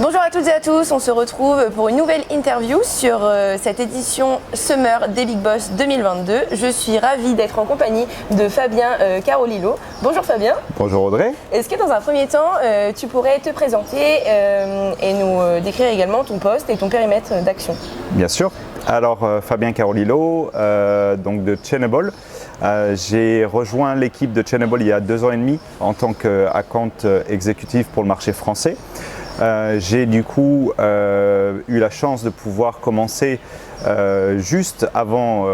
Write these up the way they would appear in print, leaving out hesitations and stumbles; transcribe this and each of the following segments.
Bonjour à toutes et à tous, on se retrouve pour une nouvelle interview sur cette édition Summer des Big Boss 2022. Je suis ravie d'être en compagnie de Fabien Carolillo. Bonjour Fabien. Bonjour Audrey. Est-ce que dans un premier temps, tu pourrais te présenter et nous décrire également ton poste et ton périmètre d'action? Bien sûr. Alors Fabien Carolillo, donc de Chainable. J'ai rejoint l'équipe de Chainable il y a 2 ans et demi en tant qu'account exécutif pour le marché français. J'ai du coup eu la chance de pouvoir commencer juste avant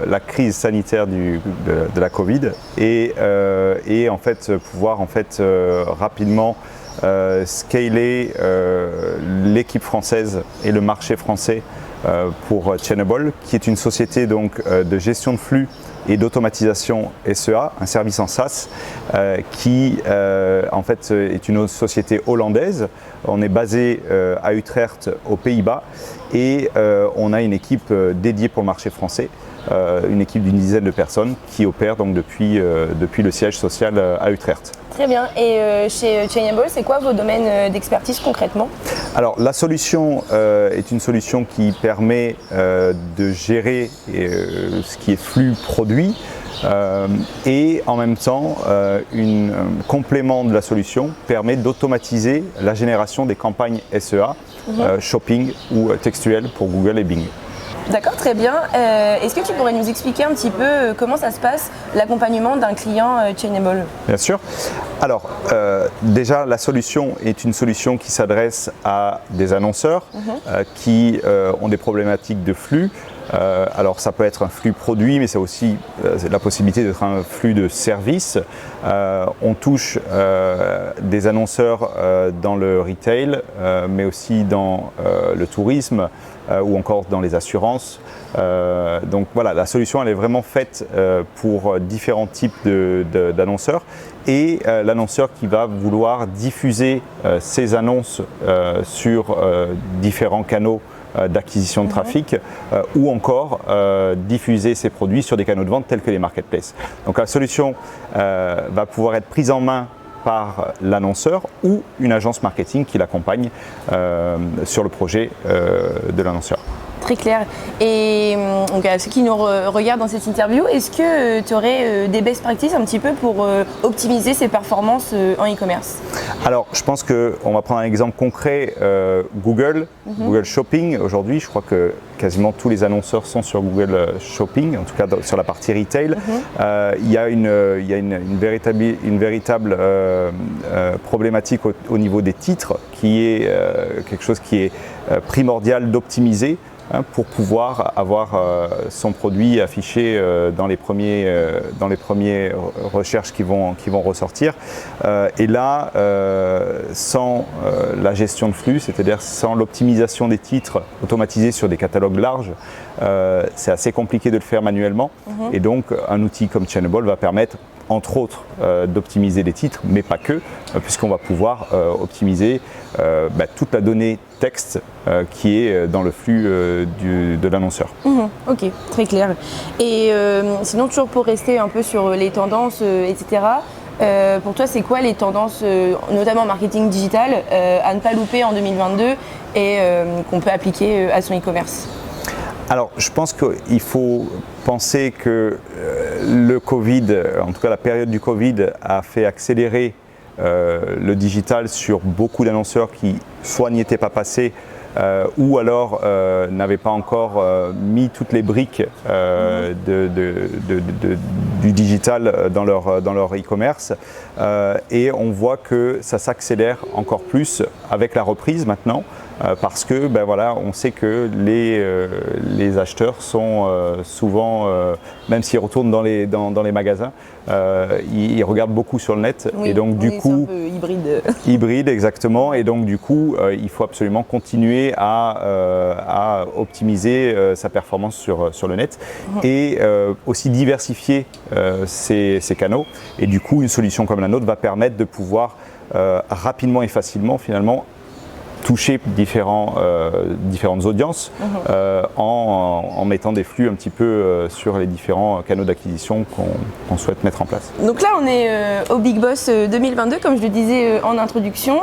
la crise sanitaire de la Covid et en fait pouvoir rapidement scaler l'équipe française et le marché français pour Chainable, qui est une société donc de gestion de flux et d'automatisation SEA, un service en SaaS qui en fait est une société hollandaise. On est basé à Utrecht aux Pays-Bas et on a une équipe dédiée pour le marché français, une équipe d'une dizaine de personnes qui opère donc depuis le siège social à Utrecht. Très bien. Et chez Chainable, c'est quoi vos domaines d'expertise concrètement? Alors la solution est une solution qui permet de gérer ce qui est flux produit et en même temps un complément de la solution permet d'automatiser la génération des campagnes SEA, shopping ou textuelles pour Google et Bing. D'accord, très bien. Est-ce que tu pourrais nous expliquer un petit peu comment ça se passe, l'accompagnement d'un client Chainable? Bien sûr. Alors, déjà, la solution est une solution qui s'adresse à des annonceurs qui ont des problématiques de flux. Alors, ça peut être un flux produit, mais c'est aussi la possibilité d'être un flux de services. On touche des annonceurs dans le retail, mais aussi dans le tourisme ou encore dans les assurances. Donc voilà, la solution elle est vraiment faite pour différents types d'annonceurs et l'annonceur qui va vouloir diffuser ses annonces sur différents canaux d'acquisition de trafic ou encore diffuser ses produits sur des canaux de vente tels que les marketplaces. Donc la solution va pouvoir être prise en main par l'annonceur ou une agence marketing qui l'accompagne sur le projet de l'annonceur. Très clair. Et donc, à ceux qui nous regardent dans cette interview, est-ce que tu aurais des best practices un petit peu pour optimiser ses performances en e-commerce? Alors, je pense qu'on va prendre un exemple concret. Google Shopping, aujourd'hui, je crois que quasiment tous les annonceurs sont sur Google Shopping, en tout cas sur la partie retail. Il y a une véritable problématique au niveau des titres, qui est quelque chose qui est primordial d'optimiser pour pouvoir avoir son produit affiché dans les premières recherches qui vont ressortir. Et là, sans la gestion de flux, c'est-à-dire sans l'optimisation des titres automatisés sur des catalogues larges, c'est assez compliqué de le faire manuellement. Et donc, un outil comme Chainable va permettre entre autres d'optimiser les titres, mais pas que, puisqu'on va pouvoir optimiser toute la donnée texte qui est dans le flux de l'annonceur. Ok, très clair. Et sinon, toujours pour rester un peu sur les tendances, etc., pour toi, c'est quoi les tendances, notamment marketing digital, à ne pas louper en 2022 et qu'on peut appliquer à son e-commerce? Alors, je pense qu'il faut penser que le Covid, en tout cas la période du Covid, a fait accélérer le digital sur beaucoup d'annonceurs qui soit n'y étaient pas passés ou alors n'avaient pas encore mis toutes les briques du digital dans leur e-commerce. Et on voit que ça s'accélère encore plus avec la reprise maintenant. Parce que on sait que les acheteurs sont souvent, même s'ils retournent dans les magasins, ils regardent beaucoup sur le net. Oui, et donc du coup, c'est un peu hybride. Hybride exactement. Et donc du coup, il faut absolument continuer à optimiser sa performance sur le net et aussi diversifier ses canaux. Et du coup, une solution comme la nôtre va permettre de pouvoir rapidement et facilement finalement toucher différentes audiences en mettant des flux un petit peu sur les différents canaux d'acquisition qu'on souhaite mettre en place. Donc là, on est au Big Boss 2022, comme je le disais en introduction.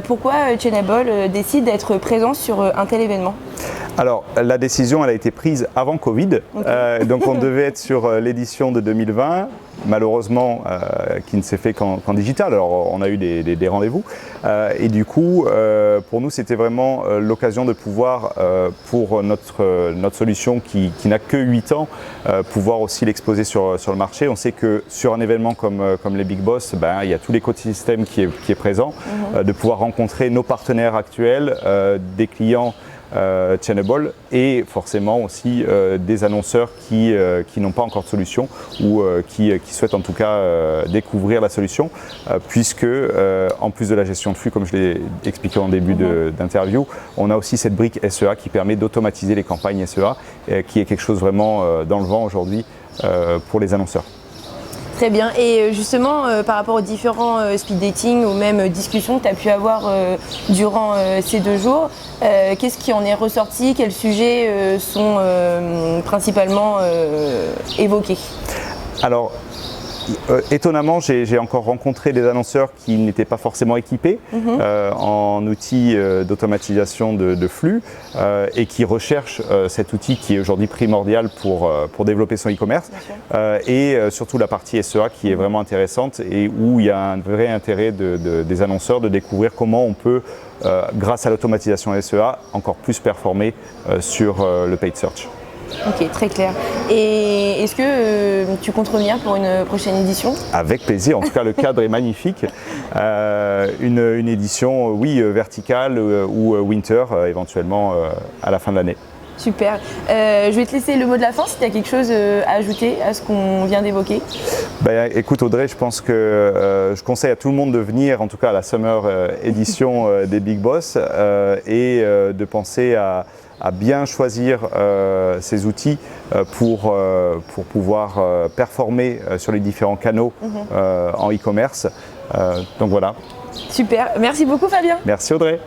Pourquoi Chainable décide d'être présent sur un tel événement ? Alors, la décision, elle a été prise avant Covid, okay. Donc on devait être sur l'édition de 2020, malheureusement, qui ne s'est fait qu'en digital. Alors, on a eu des rendez-vous, et du coup, pour nous, c'était vraiment l'occasion de pouvoir, pour notre solution qui n'a que 8 ans, pouvoir aussi l'exposer sur le marché. On sait que sur un événement comme les Big Boss, il y a tout l'écosystème qui est présent, de pouvoir rencontrer nos partenaires actuels, des clients Chainable et forcément aussi des annonceurs qui n'ont pas encore de solution ou qui souhaitent en tout cas découvrir la solution puisque en plus de la gestion de flux, comme je l'ai expliqué en début d'interview, on a aussi cette brique SEA qui permet d'automatiser les campagnes SEA qui est quelque chose vraiment dans le vent aujourd'hui pour les annonceurs. Très bien. Et justement, par rapport aux différents speed dating ou même discussions que tu as pu avoir durant ces 2 jours, qu'est-ce qui en est ressorti? Quels sujets sont principalement évoqués? Alors, étonnamment, j'ai encore rencontré des annonceurs qui n'étaient pas forcément équipés en outils d'automatisation de flux et qui recherchent cet outil qui est aujourd'hui primordial pour développer son e-commerce et surtout la partie SEA qui est vraiment intéressante et où il y a un vrai intérêt des annonceurs de découvrir comment on peut, grâce à l'automatisation SEA, encore plus performer sur le paid search. Ok, très clair. Et est-ce que tu comptes revenir pour une prochaine édition? Avec plaisir, en tout cas le cadre est magnifique. Une édition, oui, verticale ou winter, éventuellement à la fin de l'année. Super. Je vais te laisser le mot de la fin si tu as quelque chose à ajouter à ce qu'on vient d'évoquer. Écoute Audrey, je pense que je conseille à tout le monde de venir, en tout cas à la Summer édition des Big Boss et de penser à bien choisir ces outils pour pouvoir performer sur les différents canaux en e-commerce. Donc voilà. Super, merci beaucoup Fabien. Merci Audrey.